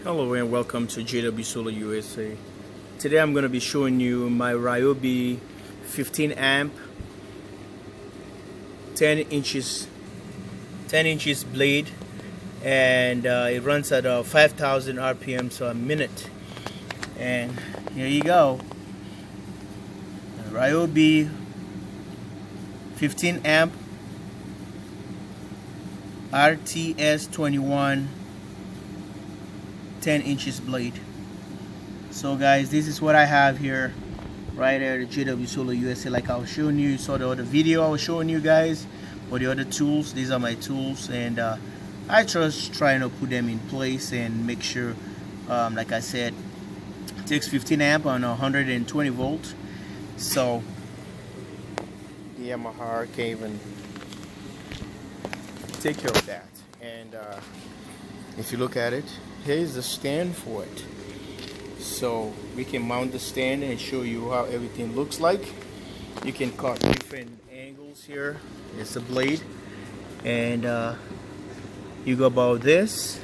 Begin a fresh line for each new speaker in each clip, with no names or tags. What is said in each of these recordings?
Hello and welcome to jwsolarusa. Today I'm going to be showing you my RYOBI 15 amp 10 inches blade, and it runs at 5,000 RPMs a minute. And here you go, RYOBI 15 amp RTS 21 10 inches blade. So guys, this is what I have here right at jwsolarusa. Like I was showing you, saw the other video I was showing you guys, or the other tools. These are my tools, and I just trying to put them in place and make sure, like I said, it takes 15 amp on 120 volts. So the Yamaha can't even take care of that. And if you look at it, here's the stand for it. So we can mount the stand and show you how everything looks like. You can cut different angles here. It's a blade, and you go about this.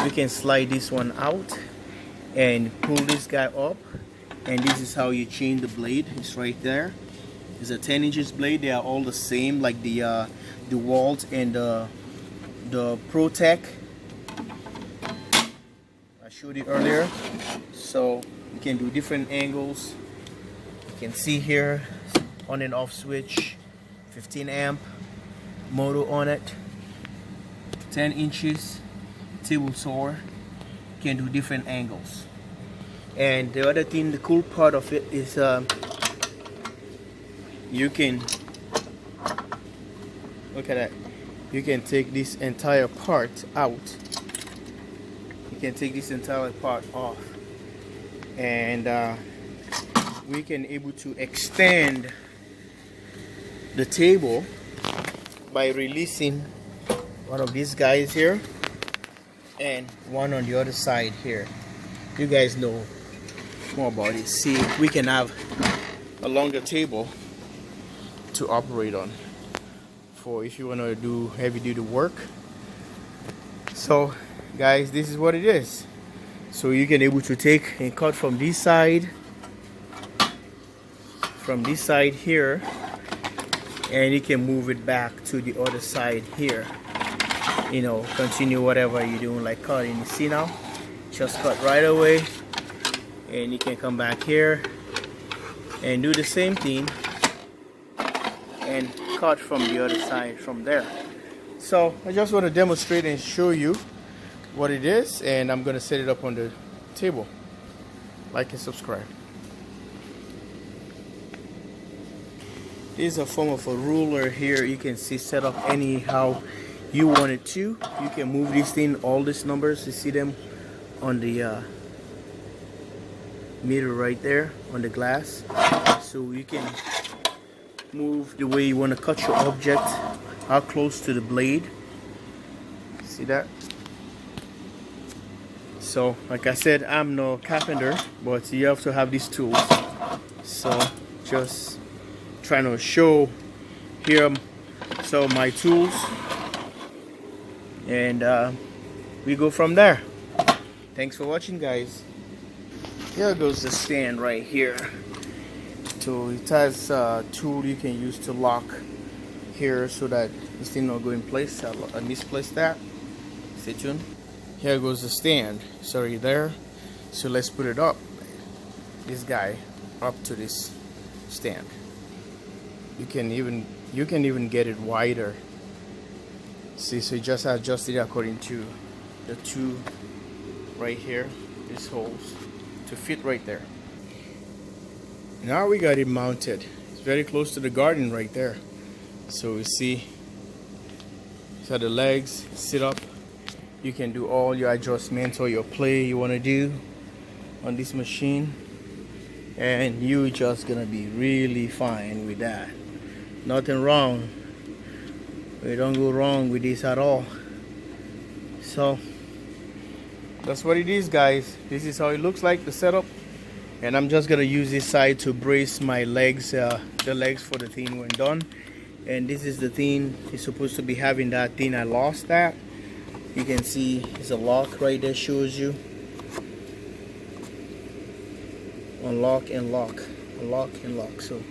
We can slide this one out and pull this guy up, and this is how you change the blade. It's right there. It's a 10 inches blade. They are all the same, like the Walt and the ProTech I showed you earlier. So you can do different angles. You can see here, on and off switch, 15 amp motor on it, 10 inches table saw. You can do different angles. And the other thing, the cool part of it is you can look at that. You can take this entire part out. You can take this entire part off, and we can able to extend the table by releasing one of these guys here and one on the other side here. You guys know more about it. See, we can have a longer table to operate on for if you want to do heavy duty work. So guys, this is what it is. So you can able to take and cut from this side here, and you can move it back to the other side here. You know, continue whatever you're doing, like cutting. You see now, just cut right away, and you can come back here and do the same thing and cut from the other side from there. So I just want to demonstrate and show you what it is, and I'm going to set it up on the table. Like and subscribe. This is a form of a ruler here. You can see set up anyhow you want it to. You can move this thing, all these numbers, you see them on the meter right there on the glass. So you can move the way you want to cut your object, how close to the blade. See that? So like I said, I'm no carpenter, but you have to have these tools. So just trying to show here so my tools, and we go from there. Thanks for watching, guys. Here goes the stand right here. So it has a tool you can use to lock here so that this thing will go in place. I misplaced that. Stay tuned. Here goes the stand. Sorry there. So let's put it up. This guy up to this stand. You can even get it wider. See, so you just adjust it according to the two right here, these holes, to fit right there. Now we got it mounted. It's very close to the garden right there. So you see, so the legs sit up. You can do all your adjustments or your play you want to do on this machine, and you just gonna be really fine with that. Nothing wrong. We don't go wrong with this at all. So that's what it is, guys. This is how it looks like, the setup. And I'm just gonna use this side to brace my legs, the legs for the thing when done. And this is the thing. It's supposed to be having that thing. I lost that. You can see it's a lock right there, shows you unlock and lock, unlock and lock. So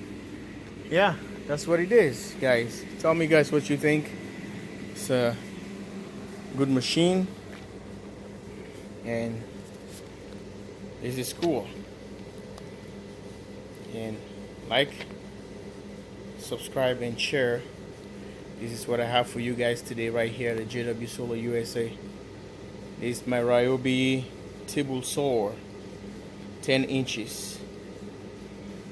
yeah, that's what it is, guys. Tell me guys what you think. It's a good machine and this is cool. And like, subscribe and share. This is what I have for you guys today right here at the jwsolarusa. This is my RYOBI table saw, 10 inches.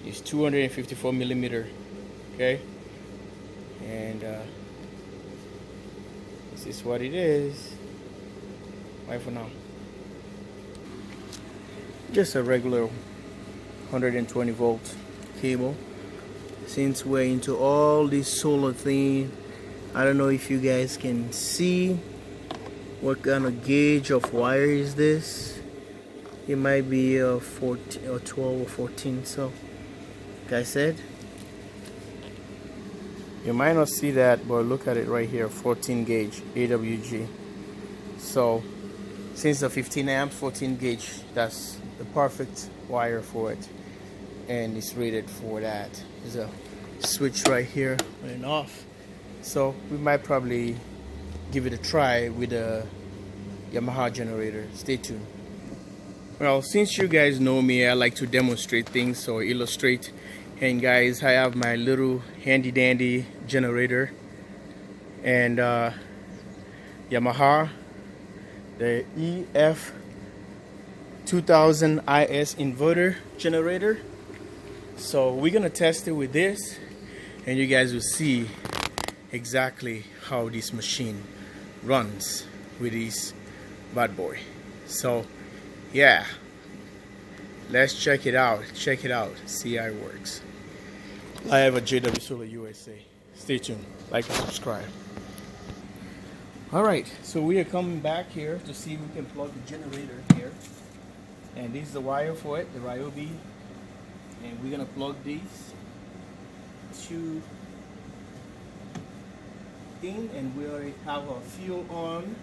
It's 254 millimeter. Okay, and this is what it is. Bye for now. Just a regular 120 volt cable. Since we're into all this solar thing, I don't know if you guys can see what kind of gauge of wire is this. It might be a 14 or 12 or 14. So like I said, you might not see that, but look at it right here, 14 gauge AWG. So since the 15 amps, 14 gauge, that's the perfect wire for it, and it's rated for that. There's a switch right here on and off, so we might probably give it a try with a Yamaha generator. Stay tuned. Well, since you guys know me, I like to demonstrate things or illustrate. And guys, I have my little handy dandy generator and Yamaha, the EF 2000 IS inverter generator. So we're gonna test it with this, and you guys will see exactly how this machine runs with this bad boy. So yeah, let's check it out. Check it out, see how it works. I have a jwsolarusa. Stay tuned, like and subscribe. Alright, so we are coming back here to see if we can plug the generator here. And this is the wire for it, the RYOBI. And we're gonna plug these two in, and we already have our fuel on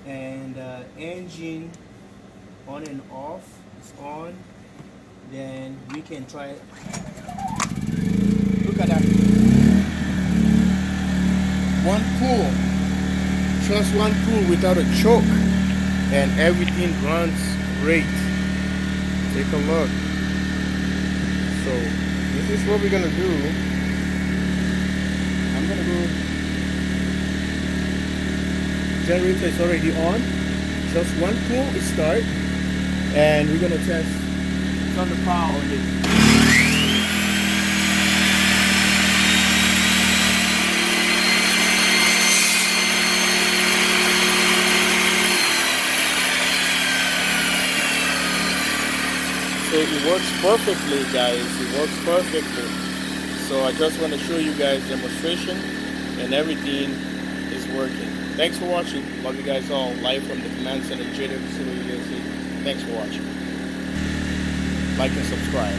and engine on and off. It's on. Then we can try it. Look at that. One pull, just one pull without a choke, and everything runs great. Take a look. So this is what we're gonna do. I'm gonna go. Generator is already on. Just one pull is start, and we're gonna test. Turn the power on this. So it works perfectly, guys. It works perfectly. So I just want to show you guys demonstration, and everything is working. Thanks for watching. Love you guys all. Live from the command center, jwsolarusa. Thanks for watching. Like and subscribe.